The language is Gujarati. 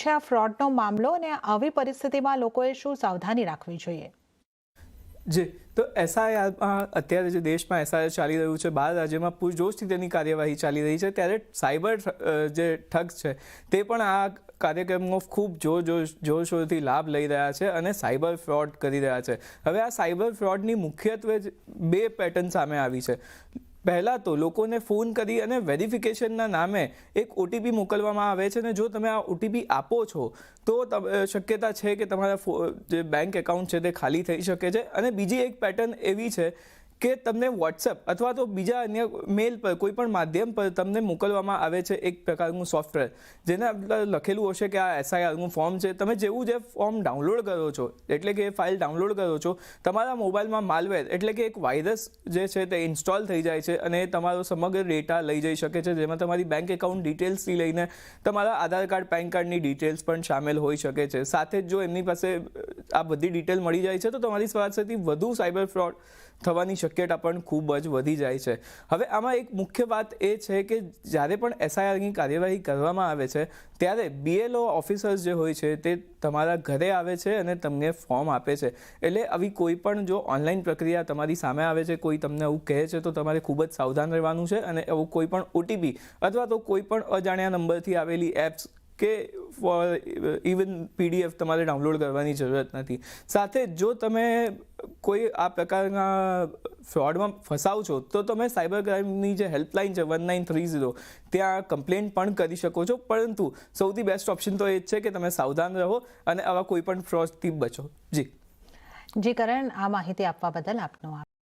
છે આ ફ્રોડનો મામલો અને આવી પરિસ્થિતિમાં લોકોએ શું સાવધાની રાખવી જોઈએ? જી, તો એસઆઈઆરમાં અત્યારે જે દેશમાં એસઆઈઆર ચાલી રહ્યું છે, 12 રાજ્યમાં પૂરજોશથી તેની કાર્યવાહી ચાલી રહી છે, ત્યારે સાયબર જે ઠગ છે તે પણ આ કાર્યક્રમનો ખૂબ જોરશોરથી લાભ લઈ રહ્યા છે અને સાયબર ફ્રોડ કરી રહ્યા છે. હવે આ સાયબર ફ્રોડની મુખ્યત્વે 2 પેટર્ન સામે આવી છે. પહેલાં તો લોકોને ફોન કરી અને વેરિફિકેશનના નામે એક ઓટીપી મોકલવામાં આવે છે, અને જો તમે આ ઓટીપી આપો છો તો શક્યતા છે કે તમારા જે બેંક એકાઉન્ટ છે તે ખાલી થઈ શકે છે. અને બીજી એક પેટર્ન એવી છે કે તમને વોટ્સએપ અથવા તો બીજા અન્ય મેલ પર કોઈ પણ માધ્યમ પર તમને મોકલવામાં આવે છે એક પ્રકારનું સોફ્ટવેર, જેને લખેલું હશે કે આ એસઆઈઆરનું ફોર્મ છે. તમે જેવું જે ફોર્મ ડાઉનલોડ કરો છો, એટલે કે એ ફાઇલ ડાઉનલોડ કરો છો, તમારા મોબાઈલમાં માલવેર એટલે કે એક વાયરસ જે છે તે ઇન્સ્ટોલ થઈ જાય છે અને તમારો સમગ્ર ડેટા લઈ જઈ શકે છે, જેમાં તમારી બેંક એકાઉન્ટ ડિટેલ્સથી લઈને તમારા આધાર કાર્ડ, પેન કાર્ડની ડિટેલ્સ પણ સામેલ હોઈ શકે છે. સાથે જ જો એમની પાસે આ બધી ડિટેલ મળી જાય છે તો તમારી પાસેથી વધુ સાયબર ફ્રોડ થવાની શક્યતા પણ ખૂબ જ વધી જાય છે. હવે આમાં એક મુખ્ય વાત એ છે કે જ્યારે પણ એસઆઈઆરની કાર્યવાહી કરવામાં આવે છે ત્યારે બીએલઓ ઓફિસર્સ જે હોય છે તે તમારા ઘરે આવે છે અને તમને ફોર્મ આપે છે. એટલે આવી કોઈ પણ જો ઓનલાઈન પ્રક્રિયા તમારી સામે આવે છે, કોઈ તમને આવું કહે છે, તો તમારે ખૂબ જ સાવધાન રહેવાનું છે અને એવું કોઈ પણ ઓટીપી અથવા તો કોઈ પણ અજાણ્યા નંબરથી આવેલી એપ્સ કે ઇવન પીડીએફ તમારે ડાઉનલોડ કરવાની જરૂરત નથી. સાથે જો તમે કોઈ આ પ્રકારના ફ્રોડમાં ફસાવ છો તો તમે સાયબર ક્રાઇમની જે હેલ્પલાઇન છે 1930 ત્યાં કમ્પ્લેન પણ કરી શકો છો. પરંતુ સૌથી બેસ્ટ ઓપ્શન તો એ જ છે કે તમે સાવધાન રહો અને આવા કોઈ પણ ફ્રોડથી બચો. જી કરણ, આ માહિતી આપવા બદલ આપનો આભાર.